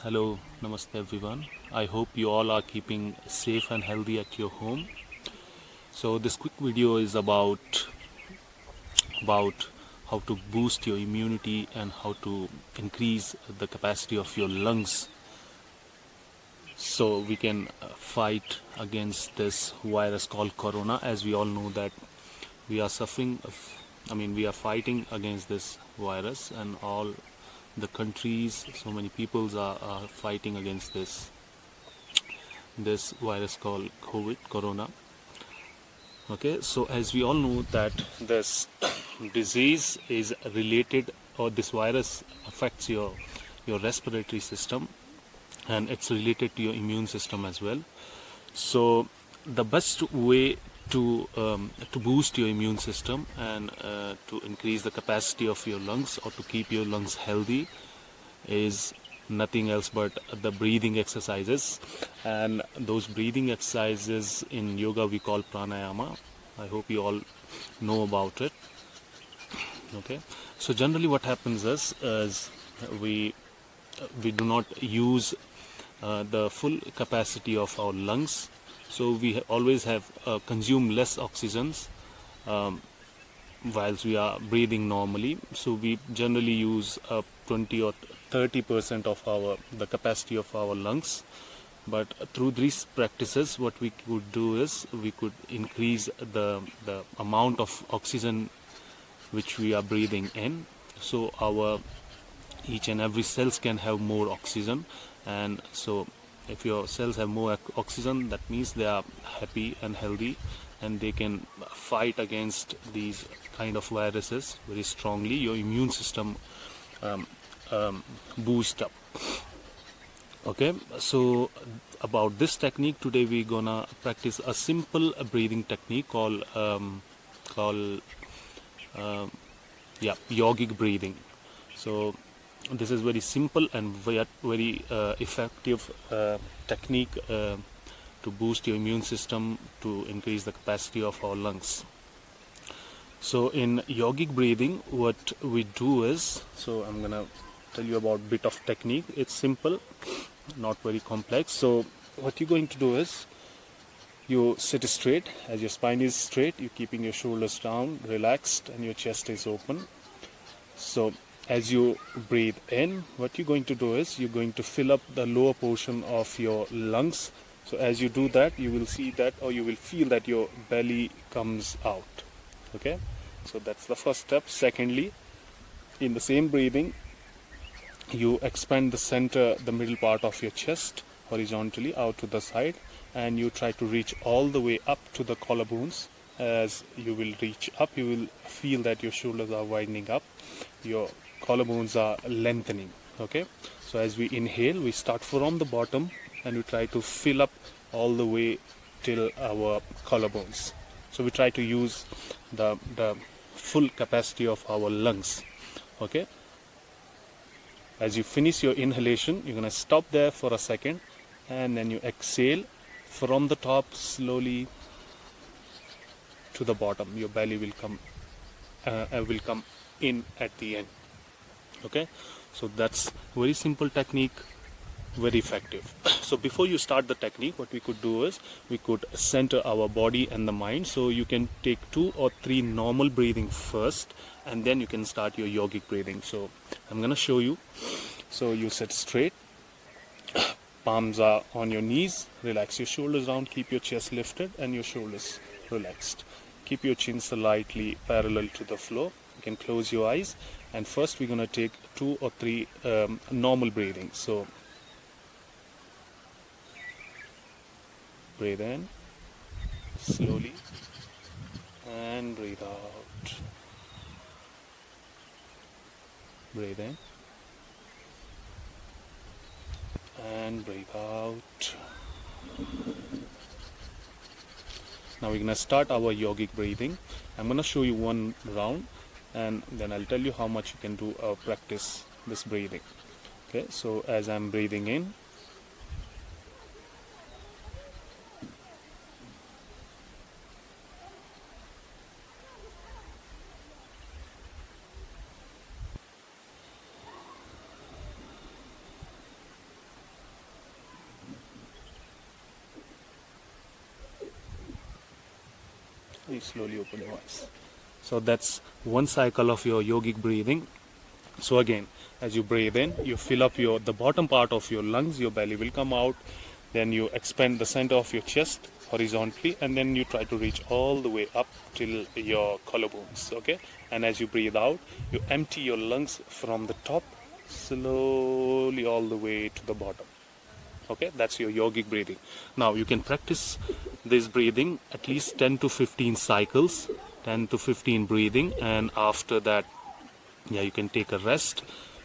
Hello, namaste everyone. I hope you all are keeping safe and healthy at your home. So this quick video is about how to boost your immunity and how to increase the capacity of your lungs so we can fight against this virus called corona. As we all know that we are we are fighting against this virus, and all the countries, so many peoples are fighting against this virus called corona. Okay, so as we all know that this disease is related, or this virus affects your respiratory system, and it's related to your immune system as well. So the best way to boost your immune system and to increase the capacity of your lungs, or to keep your lungs healthy, is nothing else but the breathing exercises. And those breathing exercises in yoga we call pranayama. I hope you all know about it. Okay, so generally what happens is we do not use the full capacity of our lungs, so we always have consume less oxygens whilst we are breathing normally. So we generally use 20 or 30% of the capacity of our lungs. But through these practices, what we could do is we could increase the amount of oxygen which we are breathing in, so our each and every cells can have more oxygen. And so if your cells have more oxygen, that means they are happy and healthy, and they can fight against these kind of viruses very strongly. Your immune system boost up. Okay, so about this technique today, we're gonna practice a simple breathing technique called yogic breathing. So this is very simple and very effective technique to boost your immune system, to increase the capacity of our lungs. So in yogic breathing, what we do is, so I'm gonna tell you about bit of technique. It's simple, not very complex. So what you're going to do is, you sit straight. As your spine is straight, you're keeping your shoulders down, relaxed, and your chest is open. So as you breathe in, what you're going to do is, you're going to fill up the lower portion of your lungs. So as you do that, you will see that, or you will feel that your belly comes out. Okay, so that's the first step. Secondly, in the same breathing, you expand the middle part of your chest horizontally out to the side, and you try to reach all the way up to the collarbones. As you will reach up, you will feel that your shoulders are widening up, your collarbones are lengthening. Okay, so as we inhale, we start from the bottom and we try to fill up all the way till our collarbones. So we try to use the full capacity of our lungs. Okay, as you finish your inhalation, you're going to stop there for a second, and then you exhale from the top slowly to the bottom. Your belly will come in at the end. Okay, so that's very simple technique, very effective. So before you start the technique, what we could do is, we could center our body and the mind. So you can take 2 or 3 normal breathing first, and then you can start your yogic breathing. So I'm going to show you. So you sit straight, palms are on your knees, relax your shoulders down, keep your chest lifted and your shoulders relaxed. Keep your chin slightly parallel to the floor. You can close your eyes, and first we're going to take 2 or 3 normal breathing. So breathe in slowly and breathe out. Breathe in and breathe out. Now we're going to start our yogic breathing. I'm going to show you one round, and then I'll tell you how much you can do practice this breathing. Okay, so as I'm breathing in, You slowly open your eyes. So that's one cycle of your yogic breathing. So again, as you breathe in, you fill up the bottom part of your lungs, your belly will come out. Then you expand the center of your chest horizontally, and then you try to reach all the way up till your collarbones. Okay, and as you breathe out, you empty your lungs from the top slowly all the way to the bottom. Okay, that's your yogic breathing. Now you can practice this breathing at least 10 to 15 cycles, 10 to 15 breathing, and after that, yeah, you can take a rest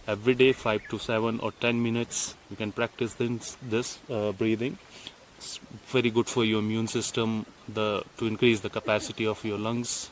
every day, 5 to 7 or 10 minutes. You can practice this breathing. It's very good for your immune system, to increase the capacity of your lungs.